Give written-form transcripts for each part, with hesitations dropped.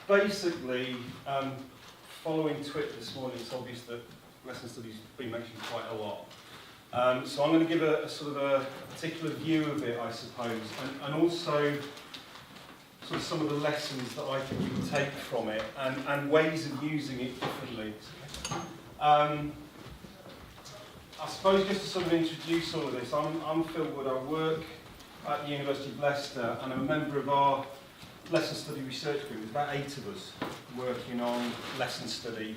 basically, following Twitter this morning, it's obvious that lesson study's been mentioned quite a lot. So I'm going to give a sort of a particular view of it, I suppose, and also sort of some of the lessons that I think you can take from it, and ways of using it differently. I suppose just to sort of introduce all of this, I'm Phil Wood. I work at the University of Leicester, and I'm a member of our lesson study research group. There's about 8 of us working on lesson study,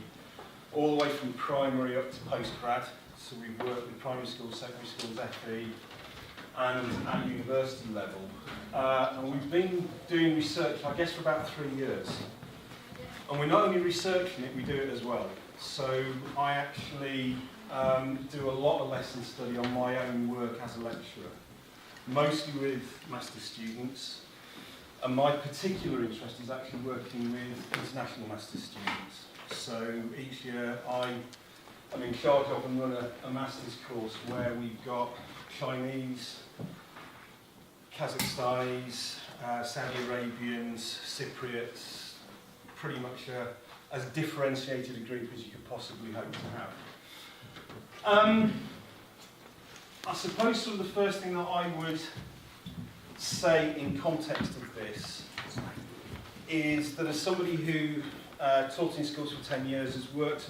all the way from primary up to postgrad. So we've worked with primary schools, secondary schools, FE, and at university level. And we've been doing research, I guess, for about 3 years. And we're not only researching it, we do it as well. So I actually do a lot of lesson study on my own work as a lecturer, mostly with master's students. And my particular interest is actually working with international master's students. So each year I'm in charge of and run a master's course where we've got Chinese, Kazakhstanis, Saudi Arabians, Cypriots, pretty much as differentiated a group as you could possibly hope to have. I suppose sort of the first thing that I would say in context of this is that as somebody who taught in schools for 10 years, has worked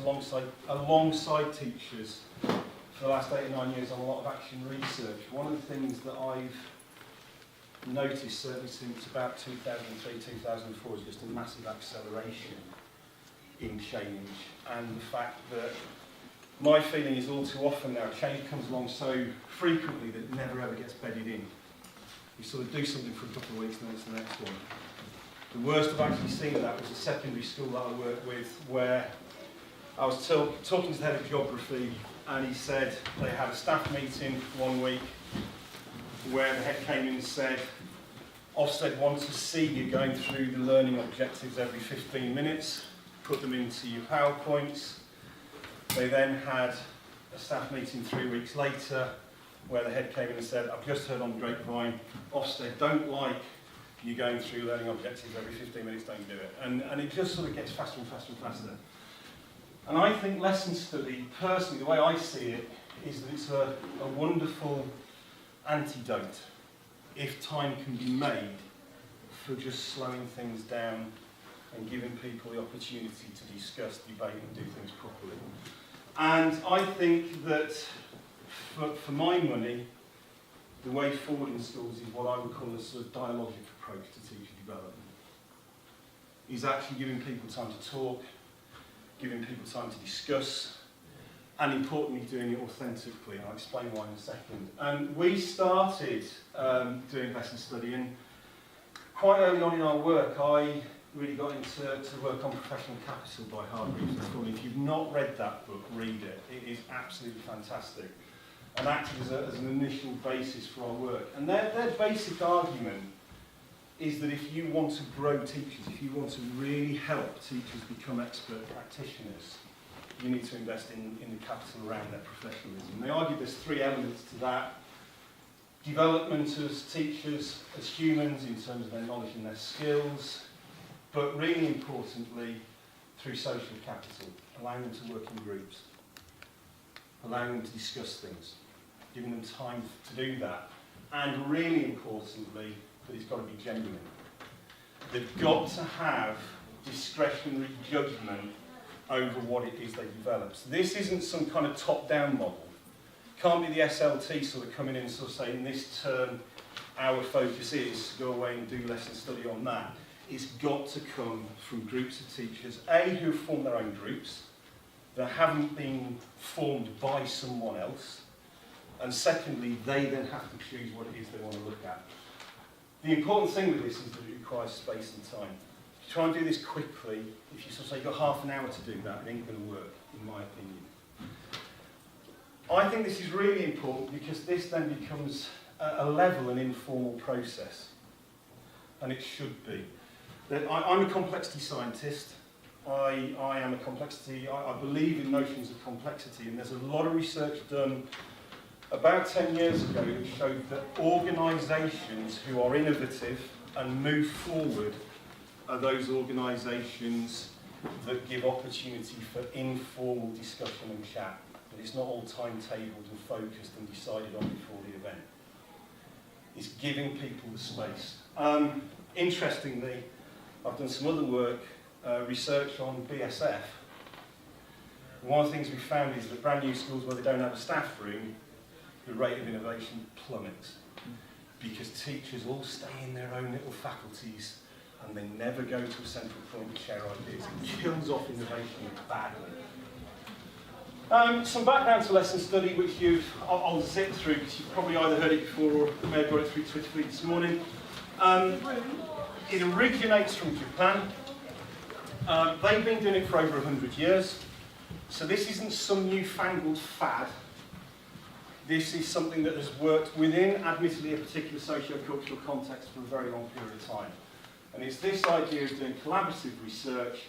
alongside teachers for the last 8 or 9 years on a lot of action research, one of the things that I've noticed, certainly since about 2003, 2004, is just a massive acceleration in change, and the fact that my feeling is all too often now change comes along so frequently that it never ever gets bedded in. You sort of do something for a couple of weeks and then it's the next one. The worst I've actually seen of that was a secondary school that I worked with, where I was talking to the head of geography, and he said they had a staff meeting one week where the head came in and said, Ofsted wants to see you going through the learning objectives every 15 minutes, put them into your PowerPoints. They then had a staff meeting 3 weeks later where the head came in and said, I've just heard on the grapevine, Ofsted don't like you going through learning objectives every 15 minutes, don't do it. And it just sort of gets faster and faster and faster. And I think lesson study, personally, the way I see it, is that it's a wonderful antidote, if time can be made, for just slowing things down and giving people the opportunity to discuss, debate and do things properly. And I think that for my money, the way forward in schools is what I would call a sort of dialogic approach to teacher development. Is actually giving people time to talk, giving people time to discuss, and importantly doing it authentically. I'll explain why in a second. And we started doing lesson study, and quite early on in our work I really got into work on professional capital by Hargreaves. If you've not read that book, read it. It is absolutely fantastic, and acted as an initial basis for our work. And their basic argument is that if you want to grow teachers, if you want to really help teachers become expert practitioners, you need to invest in the capital around their professionalism. They argue there's 3 elements to that. Development as teachers, as humans, in terms of their knowledge and their skills, but really importantly, through social capital, allowing them to work in groups, allowing them to discuss things, giving them time to do that, and really importantly, that it's got to be genuine. They've got to have discretionary judgment over what it is they develop. So this isn't some kind of top-down model. Can't be the SLT sort of coming in and sort of saying, this term, our focus is to go away and do lesson study on that. It's got to come from groups of teachers, A, who have formed their own groups, that haven't been formed by someone else, and secondly, they then have to choose what it is they want to look at. The important thing with this is that it requires space and time. If you try and do this quickly, if you sort of say you've got half an hour to do that, it ain't going to work, in my opinion. I think this is really important because this then becomes a level and informal process, and it should be. I'm a complexity scientist. I am a complexity, I believe in notions of complexity, and there's a lot of research done about 10 years ago that showed that organisations who are innovative and move forward are those organisations that give opportunity for informal discussion and chat, but it's not all timetabled and focused and decided on before the event. It's giving people the space. Interestingly, I've done some other work, research on BSF. One of the things we found is that brand new schools where they don't have a staff room, the rate of innovation plummets, because teachers all stay in their own little faculties and they never go to a central point to share ideas. It kills off innovation badly. Some background to lesson study, which I'll zip through because you've probably either heard it before or may have got it through Twitter feed this morning. It originates from Japan. They've been doing it for over 100 years. So this isn't some newfangled fad. This is something that has worked within, admittedly, a particular socio-cultural context for a very long period of time. And it's this idea of doing collaborative research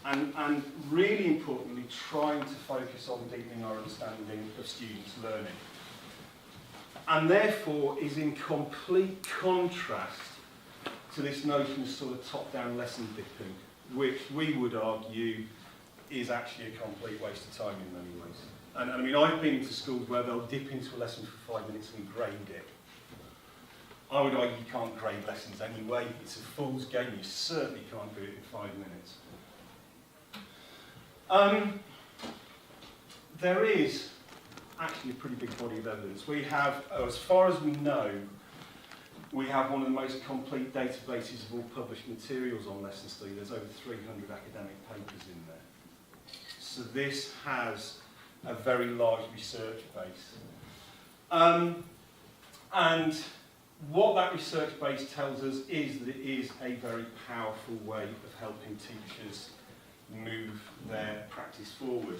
and really importantly, trying to focus on deepening our understanding of students' learning. And therefore is in complete contrast to this notion of sort of top-down lesson dipping, which we would argue is actually a complete waste of time in many ways. And I mean, I've been to schools where they'll dip into a lesson for 5 minutes and grade it. I would argue you can't grade lessons anyway. It's a fool's game. You certainly can't do it in 5 minutes. There is actually a pretty big body of evidence. We have, as far as we know, we have one of the most complete databases of all published materials on lesson study. There's over 300 academic papers in there. So this has a very large research base. And what that research base tells us is that it is a very powerful way of helping teachers move their practice forward.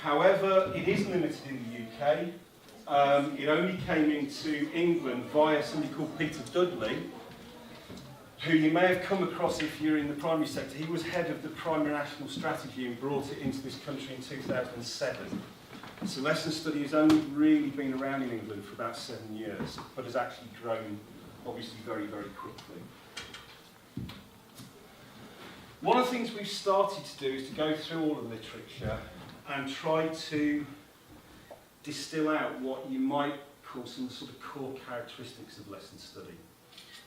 However, it is limited in the UK. It only came into England via somebody called Peter Dudley, who you may have come across if you're in the primary sector. He was head of the Primary National Strategy and brought it into this country in 2007. So lesson study has only really been around in England for about 7 years, but has actually grown, obviously, very, very quickly. One of the things we've started to do is to go through all the literature and try to distill out what you might call some sort of core characteristics of lesson study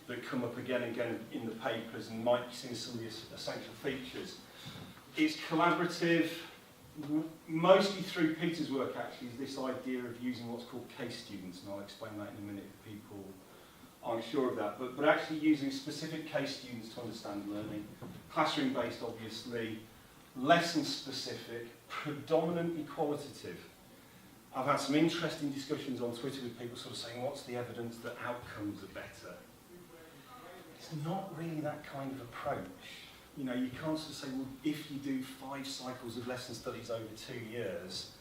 that come up again and again in the papers and might be seen as some of the essential features. It's collaborative, mostly through Peter's work actually, is this idea of using what's called case students, and I'll explain that in a minute if people aren't sure of that, but actually using specific case students to understand learning, classroom-based obviously, lesson-specific, predominantly qualitative. I've had some interesting discussions on Twitter with people sort of saying, what's the evidence that outcomes are better? It's not really that kind of approach. You know, you can't sort of say, well, if you do 5 cycles of lesson studies over 2 years,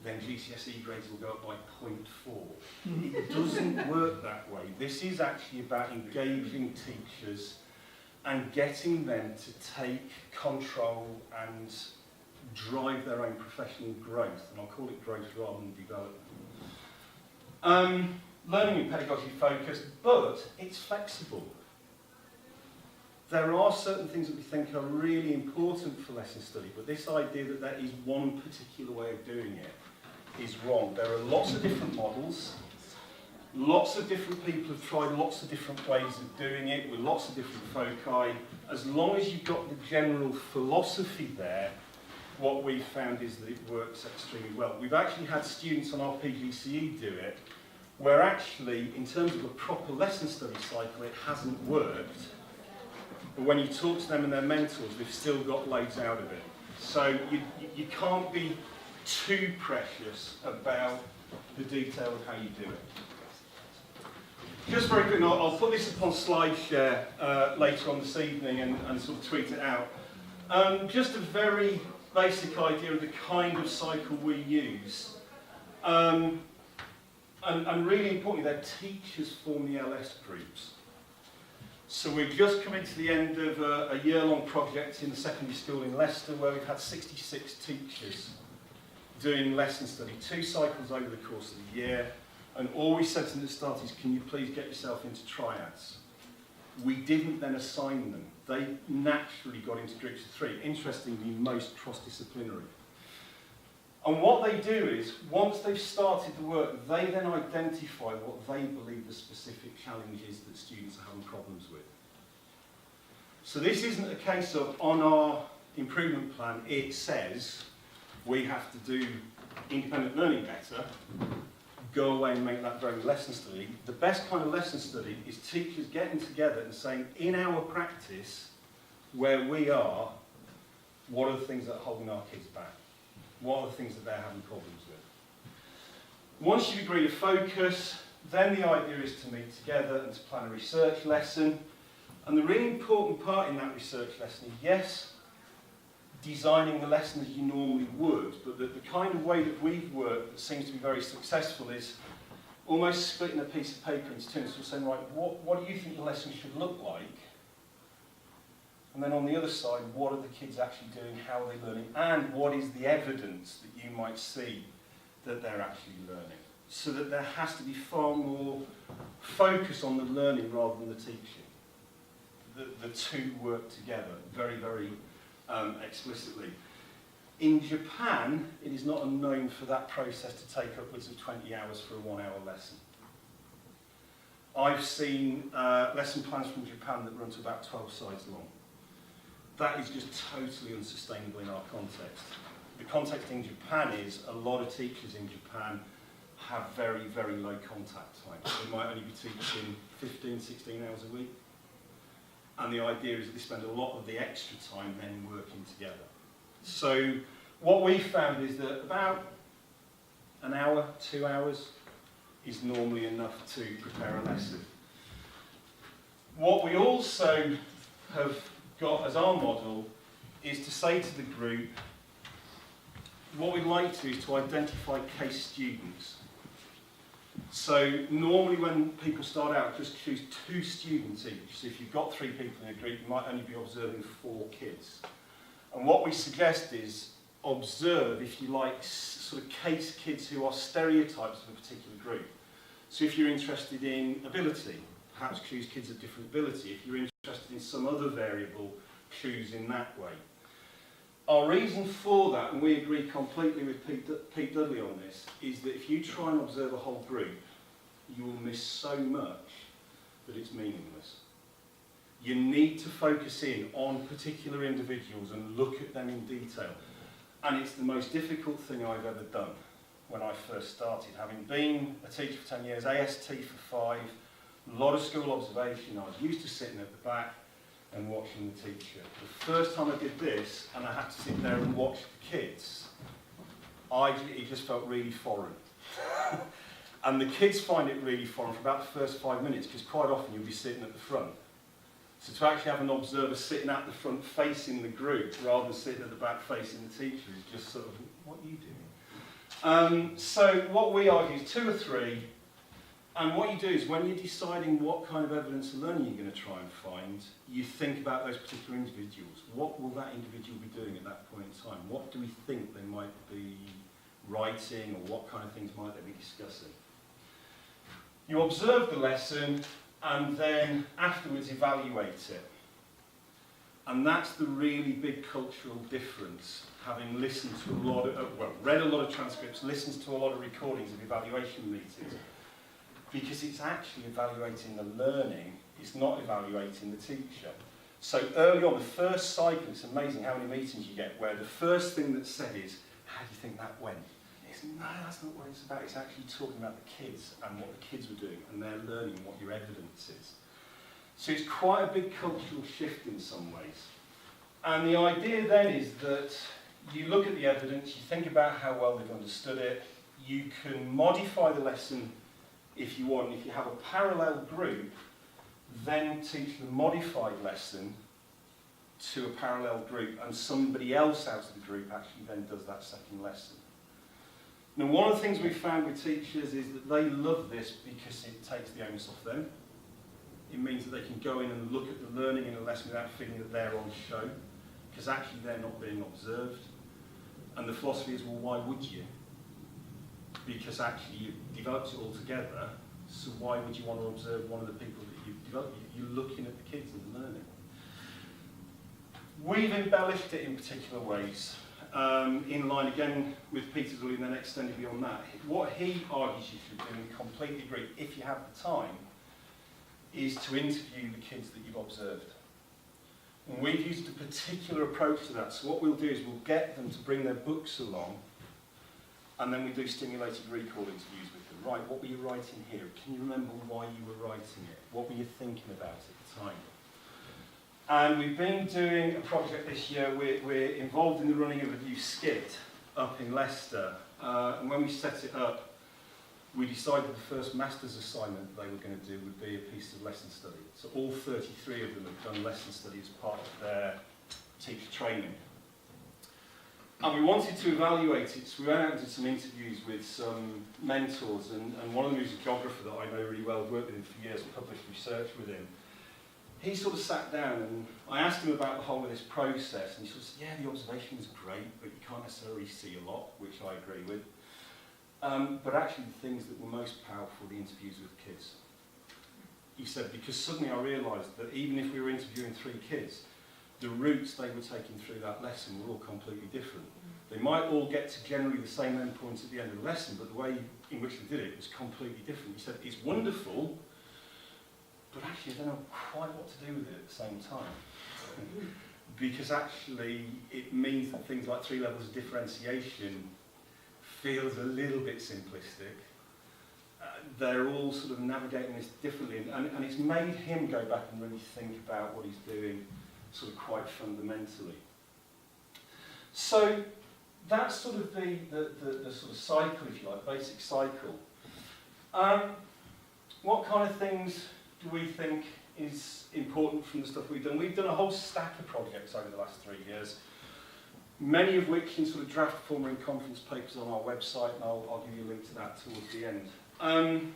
then GCSE grades will go up by 0.4. It doesn't work that way. This is actually about engaging teachers and getting them to take control and drive their own professional growth, and I'll call it growth rather than development. Learning and pedagogy focused, but it's flexible. There are certain things that we think are really important for lesson study, but this idea that there is one particular way of doing it is wrong. There are lots of different models. Lots of different people have tried lots of different ways of doing it with lots of different foci. As long as you've got the general philosophy there, what we've found is that it works extremely well. We've actually had students on our PGCE do it, where actually, in terms of a proper lesson study cycle, it hasn't worked. But when you talk to them and their mentors, they've still got loads out of it. So you can't be too precious about the detail of how you do it. Just very quickly, I'll put this up on SlideShare later on this evening and sort of tweet it out. Just a very basic idea of the kind of cycle we use. And really importantly, their teachers form the LS groups. So we've just come into the end of a year-long project in the secondary school in Leicester where we've had 66 teachers doing lesson study, 2 cycles over the course of the year. And all we said to them at the start is, can you please get yourself into triads? we didn't then assign them. They naturally got into groups of 3. Interestingly, most cross-disciplinary. And what they do is, once they've started the work, they then identify what they believe the specific challenge is that students are having problems with. So this isn't a case of, on our improvement plan, it says we have to do independent learning better, go away and make that very lesson study. The best kind of lesson study is teachers getting together and saying, in our practice, where we are, what are the things that are holding our kids back? What are the things that they're having problems with? Once you've agreed a focus, then the idea is to meet together and to plan a research lesson. And the really important part in that research lesson is, yes, designing the lesson as you normally would, but the kind of way that we've worked that seems to be very successful is almost splitting a piece of paper into two and sort of saying, right, what do you think your lesson should look like? And then on the other side, what are the kids actually doing, how are they learning, and what is the evidence that you might see that they're actually learning? So that there has to be far more focus on the learning rather than the teaching. The two work together very, very explicitly. In Japan, it is not unknown for that process to take upwards of 20 hours for a 1-hour lesson. I've seen lesson plans from Japan that run to about 12 sides long. That is just totally unsustainable in our context. The context in Japan is a lot of teachers in Japan have very, very low contact time. They might only be teaching 15, 16 hours a week. And the idea is that they spend a lot of the extra time then working together. So what we found is that about an hour, 2 hours is normally enough to prepare a lesson. What we also have got as our model is to say to the group, what we'd like to do is to identify case students. So normally when people start out, just choose 2 students each. So if you've got 3 people in a group, you might only be observing 4 kids. And what we suggest is observe, if you like, sort of case kids who are stereotypes of a particular group. So if you're interested in ability, perhaps choose kids of different ability. If you're interested in some other variable, choose in that way. Our reason for that, and we agree completely with Pete Dudley on this, is that if you try and observe a whole group, you will miss so much that it's meaningless. You need to focus in on particular individuals and look at them in detail. And it's the most difficult thing I've ever done when I first started. Having been a teacher for 10 years, AST for 5, a lot of school observation, I was used to sitting at the back and watching the teacher. The first time I did this, and I had to sit there and watch the kids, it just felt really foreign. And the kids find it really foreign for about the first 5 minutes, because quite often you'll be sitting at the front. So to actually have an observer sitting at the front facing the group, rather than sitting at the back facing the teacher, is just sort of, what are you doing? So what we argue is 2 or 3, and what you do is when you're deciding what kind of evidence of learning you're going to try and find, you think about those particular individuals. What will that individual be doing at that point in time? What do we think they might be writing, or what kind of things might they be discussing? You observe the lesson, and then afterwards evaluate it. And that's the really big cultural difference, having listened to a lot of, read a lot of transcripts, listened to a lot of recordings of evaluation meetings. Because it's actually evaluating the learning, it's not evaluating the teacher. So early on, the first cycle, it's amazing how many meetings you get where the first thing that's said is, how do you think that went? It's, no, that's not what it's about. It's actually talking about the kids and what the kids were doing and their learning and what your evidence is. So it's quite a big cultural shift in some ways. And the idea then is that you look at the evidence, you think about how well they've understood it, you can modify the lesson if you want. If you have a parallel group, then teach the modified lesson to a parallel group, and somebody else out of the group actually then does that second lesson. Now, one of the things we found with teachers is that they love this because it takes the onus off them. It means that they can go in and look at the learning in a lesson without feeling that they're on show, because actually they're not being observed. And the philosophy is, well, why would you? Because actually you've developed it all together, so why would you want to observe one of the people that you've you're looking at the kids and learning. We've embellished it in particular ways, in line again with Peter's and then extended beyond that. What he argues you should do, and we completely agree, if you have the time, is to interview the kids that you've observed. And we've used a particular approach to that. So what we'll do is we'll get them to bring their books along, and then we do stimulated recall interviews with them. Right, what were you writing here? Can you remember why you were writing it? What were you thinking about at the time? And we've been doing a project this year. We're involved in the running of a new skit up in Leicester. And when we set it up, we decided the first master's assignment they were going to do would be a piece of lesson study. So all 33 of them have done lesson study as part of their teacher training. And we wanted to evaluate it, so we went out and did some interviews with some mentors, and one of them who's a geographer that I know really well, I've worked with him for years, published research with him. He sort of sat down and I asked him about the whole of this process, and he sort of said, yeah, the observation was great, but you can't necessarily see a lot, which I agree with. But actually the things that were most powerful were the interviews with kids. He said, because suddenly I realised that even if we were interviewing 3 kids, the routes they were taking through that lesson were all completely different. They might all get to generally the same endpoints at the end of the lesson, but the way in which they did it was completely different. He said, it's wonderful, but actually I don't know quite what to do with it at the same time. Because actually it means that things like 3 levels of differentiation feels a little bit simplistic. They're all sort of navigating this differently, and it's made him go back and really think about what he's doing sort of quite fundamentally. So that's sort of the sort of cycle, if you like, basic cycle. What kind of things do we think is important from the stuff we've done? We've done a whole stack of projects over the last 3 years, many of which in sort of draft form or in conference papers on our website, and I'll give you a link to that towards the end.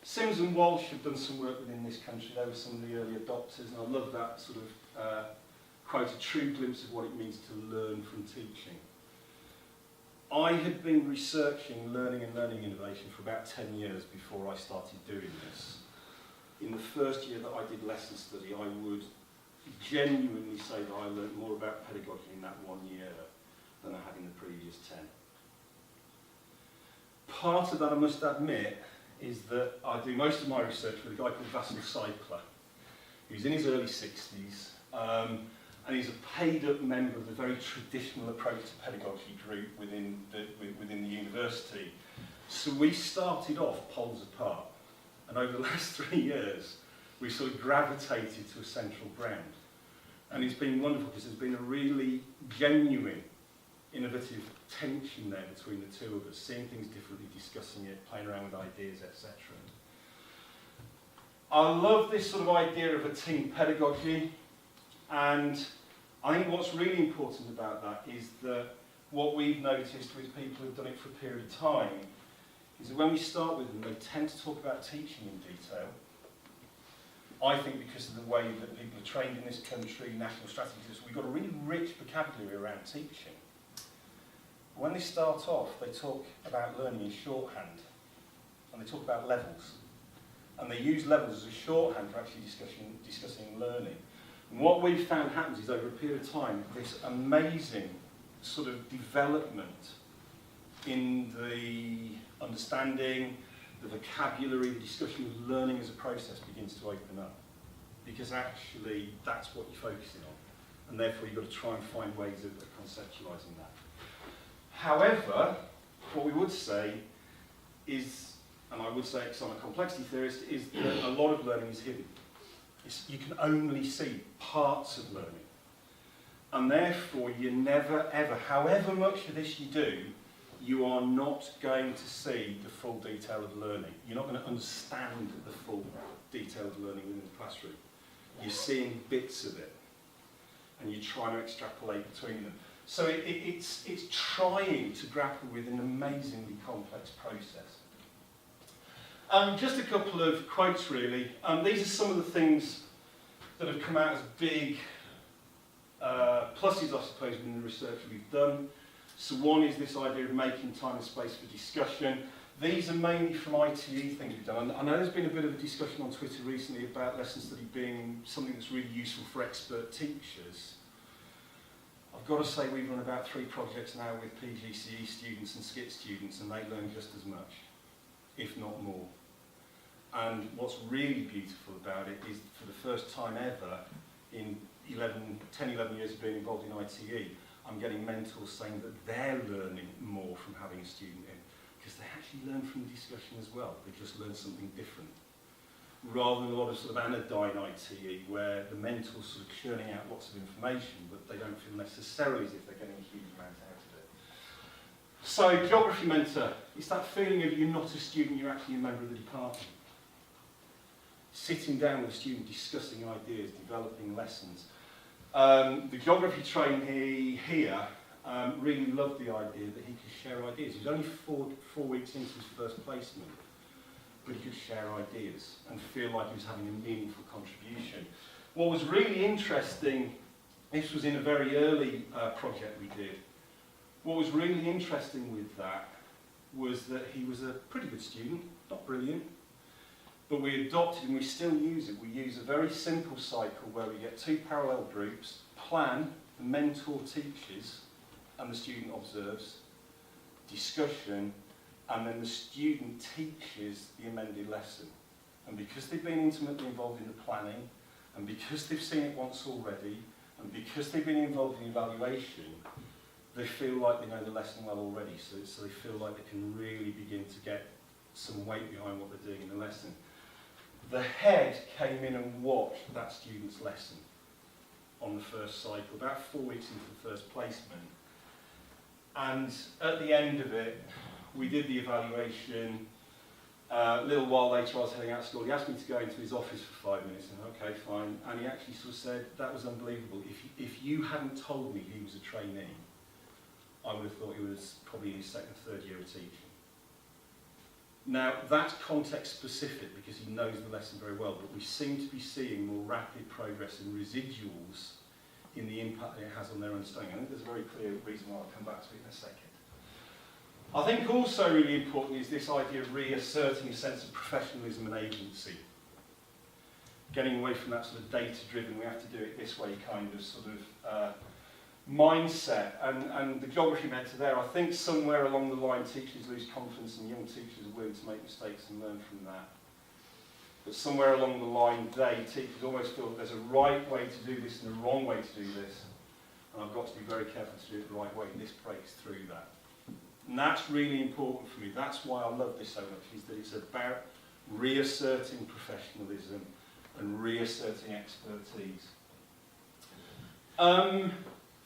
Sims and Walsh have done some work within this country. They were some of the early adopters, and I love that sort of quote, a true glimpse of what it means to learn from teaching. I had been researching learning and learning innovation for about 10 years before I started doing this. In the first year that I did lesson study, I would genuinely say that I learned more about pedagogy in that 1 year than I had in the previous 10. Part of that, I must admit, is that I do most of my research with a guy called Vasil Seipler, who's in his early 60s, and he's a paid-up member of the very traditional approach to pedagogy group within the university. So we started off poles apart, and over the last 3 years, we sort of gravitated to a central ground. And it's been wonderful because there's been a really genuine, innovative tension there between the two of us, seeing things differently, discussing it, playing around with ideas, etc. I love this sort of idea of a team pedagogy, and I think what's really important about that is that what we've noticed with people who've done it for a period of time is that when we start with them, they tend to talk about teaching in detail. I think because of the way that people are trained in this country, national strategies, we've got a really rich vocabulary around teaching. When they start off, they talk about learning in shorthand, and they talk about levels. And they use levels as a shorthand for actually discussing learning. And what we've found happens is over a period of time, this amazing sort of development in the understanding, the vocabulary, the discussion of learning as a process begins to open up. Because actually, that's what you're focusing on. And therefore, you've got to try and find ways of conceptualising that. However, what we would say is, and I would say because I'm a complexity theorist, is that a lot of learning is hidden. You can only see parts of learning. And therefore, you never, ever, however much of this you do, you are not going to see the full detail of learning. You're not going to understand the full detail of learning within the classroom. You're seeing bits of it, and you're trying to extrapolate between them. So it's trying to grapple with an amazingly complex process. Just a couple of quotes, really. These are some of the things that have come out as big pluses, I suppose, within the research we've done. So one is this idea of making time and space for discussion. These are mainly from ITE things we've done. I know there's been a bit of a discussion on Twitter recently about lesson study being something that's really useful for expert teachers. I've got to say we've run about 3 projects now with PGCE students and SCIT students, and they learn just as much, if not more. And what's really beautiful about it is, for the first time ever in 10, 11 years of being involved in ITE, I'm getting mentors saying that they're learning more from having a student in, because they actually learn from the discussion as well. They just learn something different. Rather than a lot of sort of anodyne ITE, where the mentor's sort of churning out lots of information, but they don't feel necessarily as if they're getting a huge amount out of it. So, geography mentor, it's that feeling of you're not a student, you're actually a member of the department. Sitting down with a student, discussing ideas, developing lessons. The geography trainee here really loved the idea that he could share ideas. He was only four weeks into his first placement, but he could share ideas and feel like he was having a meaningful contribution. What was really interesting, this was in a very early project we did, what was really interesting with that was that he was a pretty good student, not brilliant, but we adopted, and we still use it, we use a very simple cycle where we get 2 parallel groups, plan, the mentor teaches, and the student observes, discussion, and then the student teaches the amended lesson. And because they've been intimately involved in the planning, and because they've seen it once already, and because they've been involved in evaluation, they feel like they know the lesson well already, so they feel like they can really begin to get some weight behind what they're doing in the lesson. The head came in and watched that student's lesson on the first cycle, about 4 weeks into the first placement. And at the end of it, we did the evaluation. A little while later, I was heading out of school. He asked me to go into his office for 5 minutes, and okay, fine. And he actually sort of said, that was unbelievable. If you hadn't told me he was a trainee, I would have thought he was probably in his 2nd, 3rd year of teaching. Now, that's context specific because he knows the lesson very well, but we seem to be seeing more rapid progress and residuals in the impact that it has on their understanding. I think there's a very clear reason why I'll come back to it in a second. I think also really important is this idea of reasserting a sense of professionalism and agency. Getting away from that sort of data-driven, we have to do it this way kind of sort of mindset. And the geography mentor there, I think somewhere along the line teachers lose confidence and young teachers are willing to make mistakes and learn from that. But somewhere along the line, teachers almost feel that there's a right way to do this and a wrong way to do this. And I've got to be very careful to do it the right way, and this breaks through that. And that's really important for me. That's why I love this so much, is that it's about reasserting professionalism and reasserting expertise.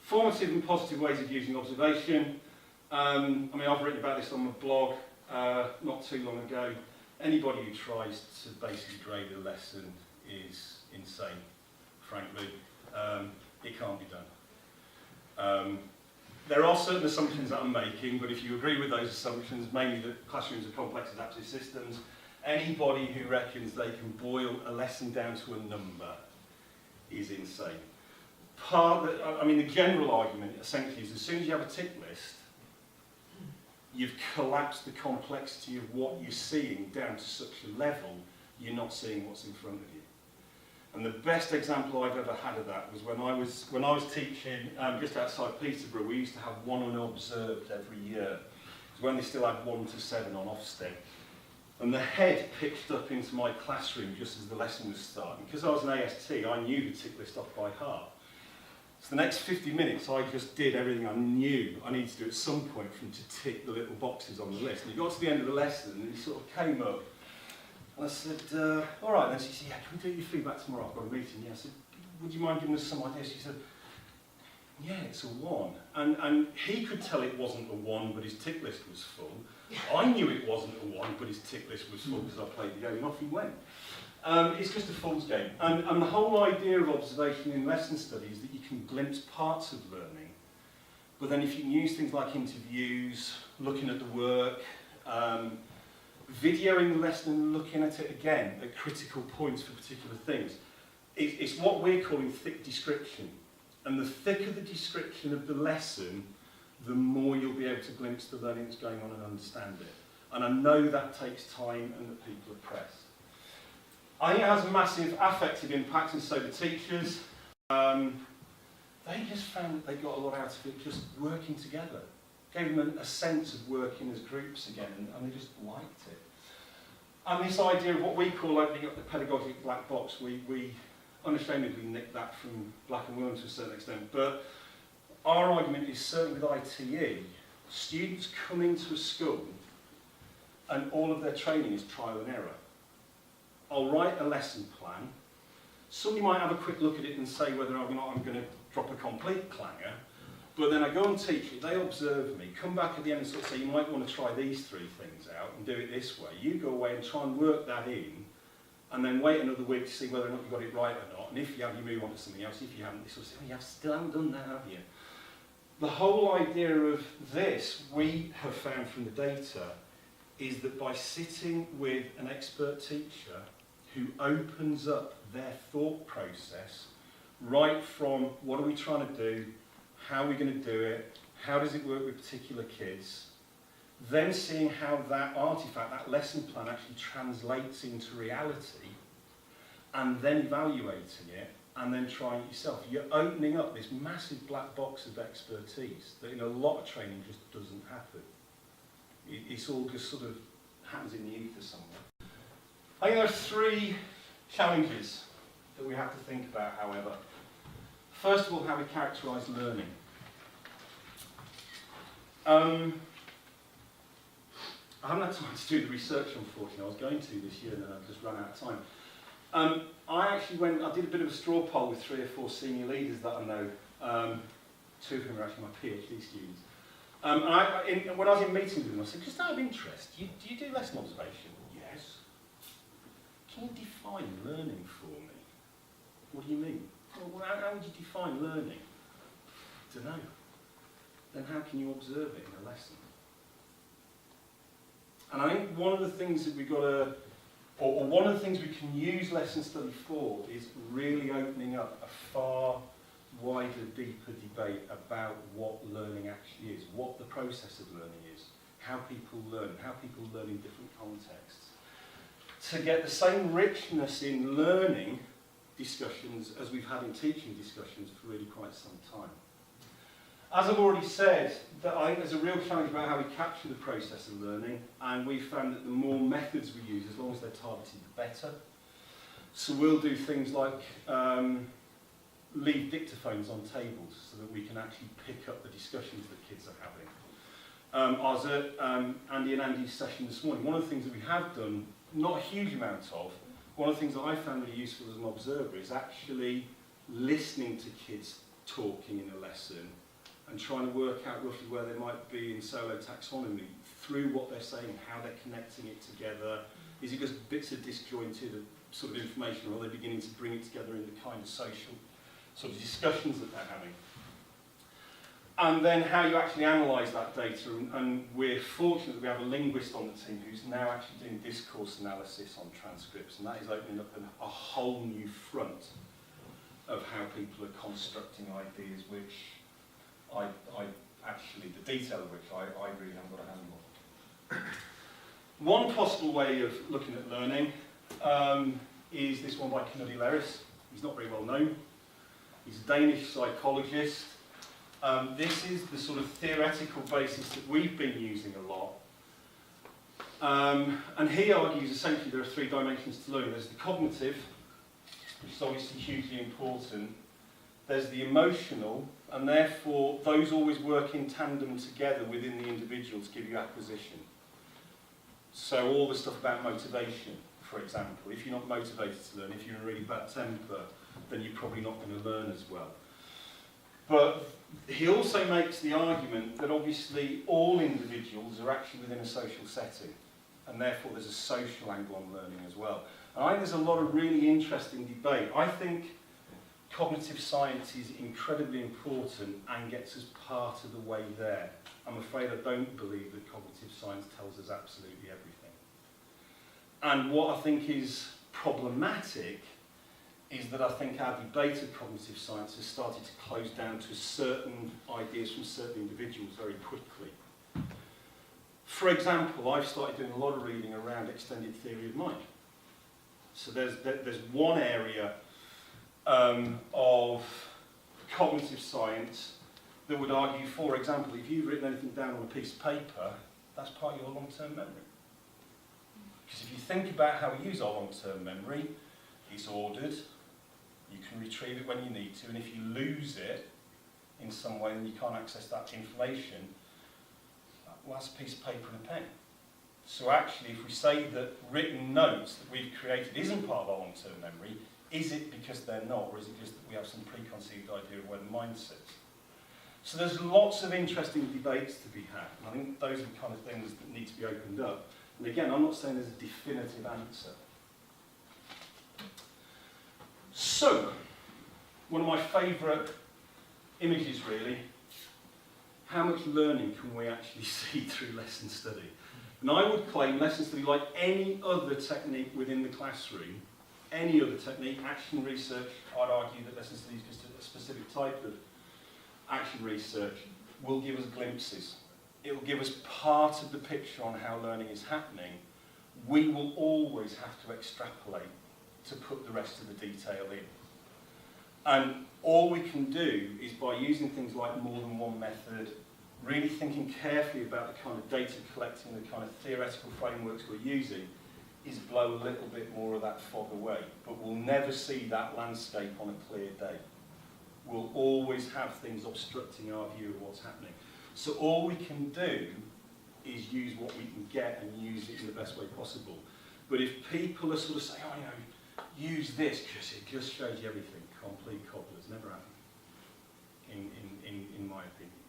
Formative and positive ways of using observation. I mean, I've written about this on my blog not too long ago. Anybody who tries to basically grade a lesson is insane, frankly. It can't be done. There are certain assumptions that I'm making, but if you agree with those assumptions, mainly that classrooms are complex adaptive systems, anybody who reckons they can boil a lesson down to a number is insane. The general argument essentially is as soon as you have a tick list, you've collapsed the complexity of what you're seeing down to such a level, you're not seeing what's in front of you. And the best example I've ever had of that was when I was teaching just outside Peterborough. We used to have one unobserved every year. It was when they still had 1 to 7 on Ofsted. And the head pitched up into my classroom just as the lesson was starting. Because I was an AST, I knew the tick list off by heart. So the next 50 minutes, I just did everything I knew I needed to do at some point for him to tick the little boxes on the list. And he got to the end of the lesson and he sort of came up. And I said, all right then. She said, yeah, can we do your feedback tomorrow? I've got a meeting. Yeah. I said, would you mind giving us some ideas? She said, yeah, it's a 1. And he could tell it wasn't a 1, but his tick list was full. I knew it wasn't a 1, but his tick list was full because I played the game and off he went. It's just a fool's game. And the whole idea of observation in lesson studies is that you can glimpse parts of learning, but then if you can use things like interviews, looking at the work, videoing the lesson and looking at it again at critical points for particular things, it's what we're calling thick description. And the thicker the description of the lesson, the more you'll be able to glimpse the learning that's going on and understand it. And I know that takes time and that people are pressed. I think it has a massive affective impact, and so the teachers. They just found that they got a lot out of it just working together. Gave them a sense of working as groups again, and they just liked it. And this idea of what we call opening up the pedagogic black box, we unashamedly nicked that from Black and Williams to a certain extent, but our argument is certainly with ITE, students come into a school and all of their training is trial and error. I'll write a lesson plan. Somebody might have a quick look at it and say whether or not I'm going to drop a complete clanger, but then I go and teach it, they observe me, come back at the end and sort of say, you might want to try these 3 things out and do it this way. You go away and try and work that in, and then wait another week to see whether or not you got it right or not, and if you have, you move on to something else. If you haven't, they sort of say, oh, you still haven't done that, have you? The whole idea of this, we have found from the data, is that by sitting with an expert teacher who opens up their thought process, right from what are we trying to do, how are we going to do it, how does it work with particular kids, then seeing how that artifact, that lesson plan actually translates into reality, and then evaluating it, and then trying it yourself. You're opening up this massive black box of expertise that in a lot of training just doesn't happen. It's all just sort of happens in the ether somewhere. I think there are 3 challenges that we have to think about, however. First of all, how we characterise learning. I haven't had time to do the research, unfortunately. I was going to this year and then I just ran out of time. I did a bit of a straw poll with 3 or 4 senior leaders that I know. 2 of whom are actually my PhD students. When I was in meetings with them, I said, just out of interest, do you do lesson observation? Yes. Can you define learning for me? What do you mean? Well, how would you define learning? I don't know. Then how can you observe it in a lesson? And I think one of the things that we've got to, or one of the things we can use lesson study for is really opening up a far wider, deeper debate about what learning actually is, what the process of learning is, how people learn in different contexts. To get the same richness in learning discussions as we've had in teaching discussions for really quite some time. As I've already said, that I think there's a real challenge about how we capture the process of learning, and we've found that the more methods we use, as long as they're targeted, the better. So we'll do things like leave dictaphones on tables so that we can actually pick up the discussions that kids are having. I was at Andy and Andy's session this morning. One of the things that we have done, not a huge amount of, one of the things that I found really useful as an observer is actually listening to kids talking in a lesson and trying to work out roughly where they might be in solo taxonomy through what they're saying, how they're connecting it together. Is it just bits of disjointed sort of information, or are they beginning to bring it together in the kind of social sort of discussions that they're having? And then how you actually analyse that data, and we're fortunate that we have a linguist on the team who's now actually doing discourse analysis on transcripts, and that is opening up a whole new front of how people are constructing ideas, which I actually, the detail of which I really haven't got a handle on. One possible way of looking at learning is this one by Kennedy Leris. He's not very well known. He's a Danish psychologist. This is the sort of theoretical basis that we've been using a lot. And he argues essentially there are 3 dimensions to learning. There's the cognitive, which is obviously hugely important. There's the emotional, and therefore those always work in tandem together within the individual to give you acquisition. So all the stuff about motivation, for example, if you're not motivated to learn, if you're in a really bad temper, then you're probably not going to learn as well. But he also makes the argument that obviously all individuals are actually within a social setting, and therefore there's a social angle on learning as well. And I think there's a lot of really interesting debate. I think cognitive science is incredibly important and gets us part of the way there. I'm afraid I don't believe that cognitive science tells us absolutely everything. And what I think is problematic is that I think our debate of cognitive science has started to close down to certain ideas from certain individuals very quickly. For example, I've started doing a lot of reading around extended theory of mind. So there's one area of cognitive science that would argue, for example, if you've written anything down on a piece of paper, that's part of your long-term memory. Because if you think about how we use our long-term memory, it's ordered, you can retrieve it when you need to, and if you lose it in some way and you can't access that information, well, that's a piece of paper and a pen. So actually, if we say that written notes that we've created isn't part of our long-term memory, is it because they're not, or is it just that we have some preconceived idea of where the mind sits? So there's lots of interesting debates to be had, and I think those are the kind of things that need to be opened up. And again, I'm not saying there's a definitive answer. So, one of my favourite images really, how much learning can we actually see through lesson study? And I would claim lesson study, like any other technique within the classroom, any other technique, action research, I'd argue that lesson study is just a specific type of action research, will give us glimpses. It will give us part of the picture on how learning is happening. We will always have to extrapolate to put the rest of the detail in. And all we can do is by using things like more than one method, really thinking carefully about the kind of data collecting, the kind of theoretical frameworks we're using, is blow a little bit more of that fog away. But we'll never see that landscape on a clear day. We'll always have things obstructing our view of what's happening. So all we can do is use what we can get and use it in the best way possible. But if people are sort of saying, oh, you know, use this because it just shows you everything, complete cobblers, never happen, in my opinion.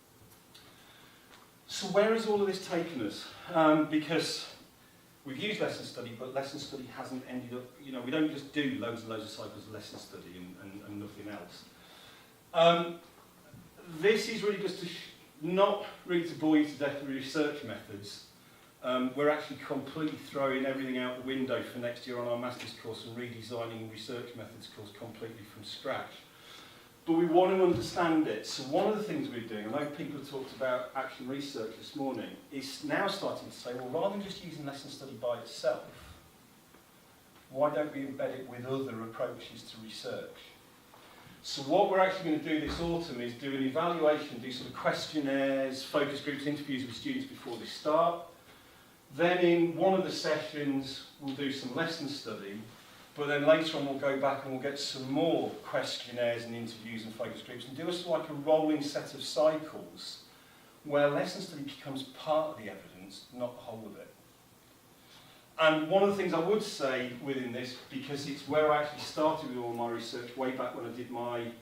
So where has all of this taken us? Because we've used lesson study, but lesson study hasn't ended up, you know, we don't just do loads and loads of cycles of lesson study and nothing else. This is really just to not really to bore you to death with research methods. We're actually completely throwing everything out the window for next year on our master's course and redesigning research methods course completely from scratch. But we want to understand it. So one of the things we're doing, I know people have talked about action research this morning, is now starting to say, well, rather than just using lesson study by itself, why don't we embed it with other approaches to research? So what we're actually going to do this autumn is do an evaluation, do sort of questionnaires, focus groups, interviews with students before they start. Then in one of the sessions, we'll do some lesson study, but then later on we'll go back and we'll get some more questionnaires and interviews and focus groups and do a sort of like a rolling set of cycles where lesson study becomes part of the evidence, not the whole of it. And one of the things I would say within this, because it's where I actually started with all my research way back when I did my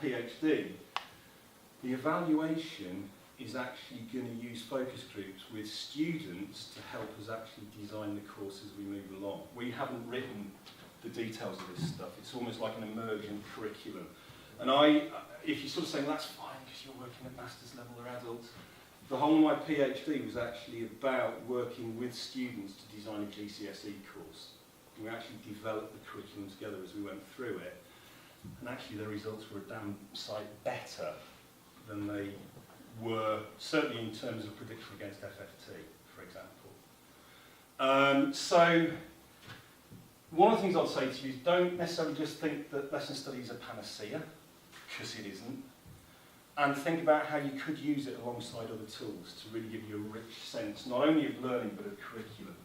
PhD, the evaluation is actually going to use focus groups with students to help us actually design the course as we move along. We haven't written the details of this stuff. It's almost like an emergent curriculum. And if you're sort of saying, that's fine because you're working at master's level or adults, the whole of my PhD was actually about working with students to design a GCSE course. We actually developed the curriculum together as we went through it, and actually the results were a damn sight better than they were, certainly in terms of prediction against FFT, for example. So one of the things I'll say to you is don't necessarily just think that lesson study is a panacea, because it isn't. And think about how you could use it alongside other tools to really give you a rich sense, not only of learning, but of curriculum.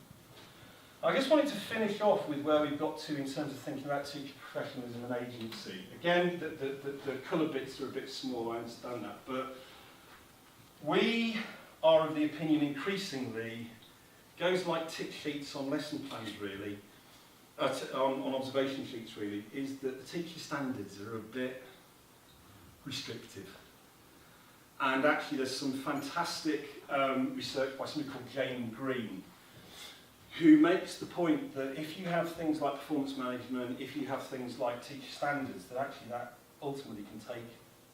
I just wanted to finish off with where we've got to in terms of thinking about teacher professionalism and agency. Again, the colour bits are a bit small, I understand that, but we are of the opinion increasingly, goes like tick sheets on lesson plans really, on observation sheets really, is that the teacher standards are a bit restrictive. And actually there's some fantastic research by somebody called Jane Green, who makes the point that if you have things like performance management, if you have things like teacher standards, that actually that ultimately can take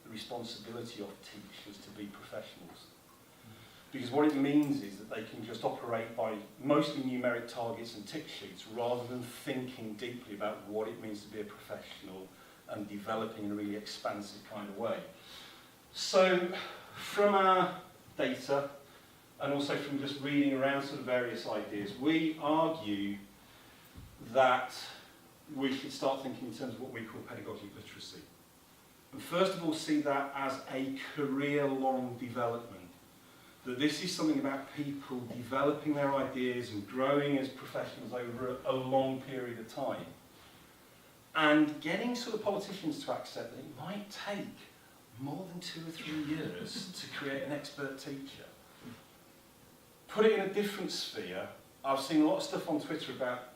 the responsibility of teachers to be professionals. Because what it means is that they can just operate by mostly numeric targets and tick sheets rather than thinking deeply about what it means to be a professional and developing in a really expansive kind of way. So, from our data, and also from just reading around sort of various ideas, we argue that we should start thinking in terms of what we call pedagogic literacy. And first of all, see that as a career-long development. That this is something about people developing their ideas and growing as professionals over a long period of time. And getting sort of politicians to accept that it might take more than 2 or 3 years to create an expert teacher. Put it in a different sphere. I've seen a lot of stuff on Twitter about,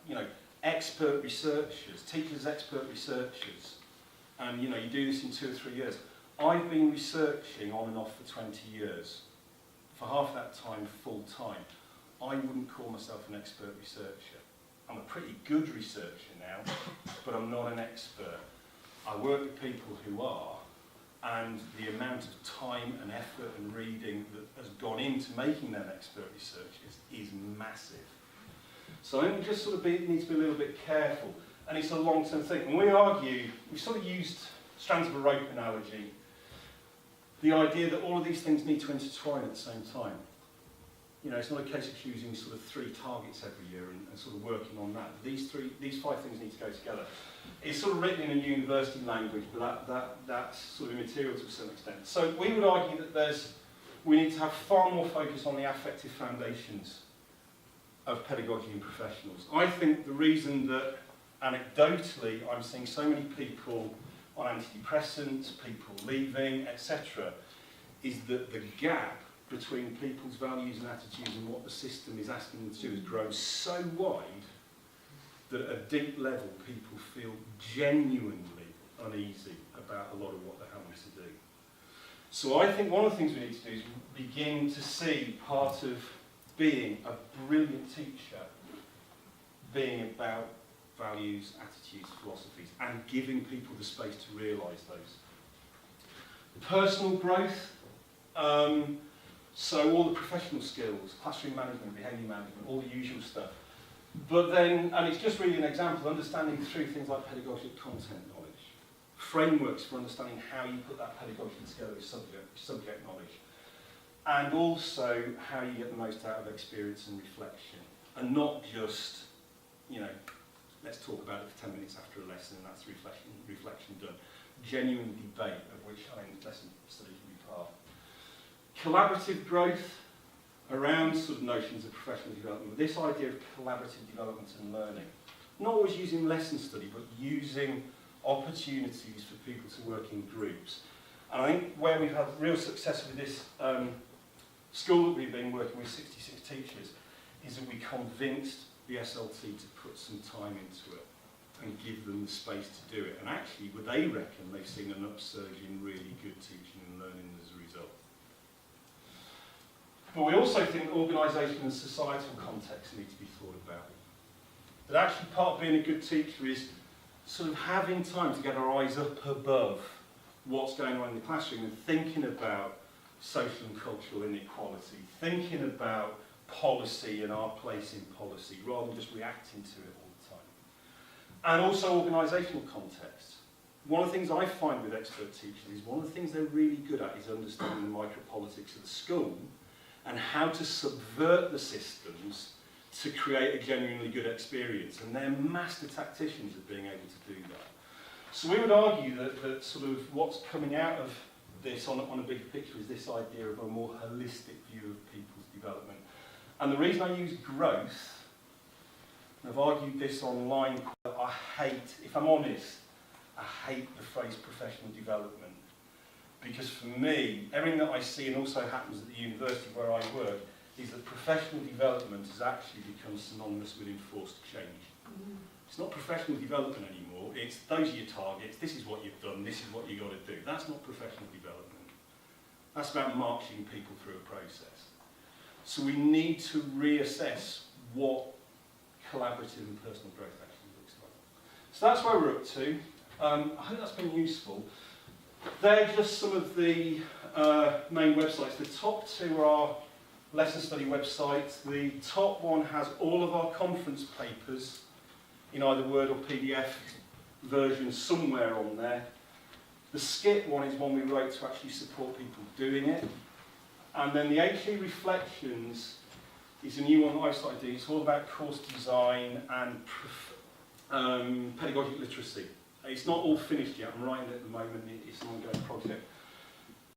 expert researchers, teachers as expert researchers. And, you do this in 2 or 3 years. I've been researching on and off for 20 years. For half that time, full time. I wouldn't call myself an expert researcher. I'm a pretty good researcher now, but I'm not an expert. I work with people who are, and the amount of time and effort and reading that has gone into making them expert researchers is massive. So I think we just sort of need to be a little bit careful, and it's a long-term thing. And we argue, we sort of used strands of a rope analogy, the idea that all of these things need to intertwine at the same time. It's not a case of choosing sort of 3 targets every year and sort of working on that. These 5 things need to go together. It's sort of written in a university language, but that's sort of immaterial to a certain extent. So we would argue that we need to have far more focus on the affective foundations of pedagogy and professionals. I think the reason that anecdotally I'm seeing so many people on antidepressants, people leaving, etc., is that the gap between people's values and attitudes and what the system is asking them to do has grown so wide that at a deep level people feel genuinely uneasy about a lot of what they're having to do. So I think one of the things we need to do is begin to see part of being a brilliant teacher being about values, attitudes, philosophies, and giving people the space to realise those. Personal growth, so all the professional skills, classroom management, behaviour management, all the usual stuff. But then, and it's just really an example, understanding through things like pedagogic content knowledge, frameworks for understanding how you put that pedagogy together with subject knowledge, and also how you get the most out of experience and reflection, and not just, let's talk about it for 10 minutes after a lesson and that's reflection done. Genuine debate, of which I think lesson study can be part. Collaborative growth around sort of notions of professional development. This idea of collaborative development and learning. Not always using lesson study, but using opportunities for people to work in groups. And I think where we've had real success with this school that we've been working with, 66 teachers, is that we convinced the SLT to put some time into it and give them the space to do it. And actually, they reckon they've seen an upsurge in really good teaching and learning as a result. But we also think organisation and societal context need to be thought about. That actually part of being a good teacher is sort of having time to get our eyes up above what's going on in the classroom and thinking about social and cultural inequality, thinking about policy and our place in policy, rather than just reacting to it all the time. And also organisational context. One of the things I find with expert teachers is one of the things they're really good at is understanding the micropolitics of the school and how to subvert the systems to create a genuinely good experience. And they're master tacticians at being able to do that. So we would argue that sort of what's coming out of this on a bigger picture is this idea of a more holistic view of people's development. And the reason I use growth, and I've argued this online, I hate, if I'm honest, I hate the phrase professional development. Because for me, everything that I see and also happens at the university where I work is that professional development has actually become synonymous with enforced change. It's not professional development anymore, it's those are your targets, this is what you've done, this is what you've got to do. That's not professional development. That's about marching people through a process. So we need to reassess what collaborative and personal growth actually looks like. So that's where we're up to. I hope that's been useful. They're just some of the main websites. The top 2 are our lesson study websites. The top one has all of our conference papers in either Word or PDF version somewhere on there. The skit one is one we wrote to actually support people doing it. And then the HE Reflections is a new one that I started doing. It's all about course design and pedagogic literacy. It's not all finished yet. I'm writing it at the moment. It's an ongoing project.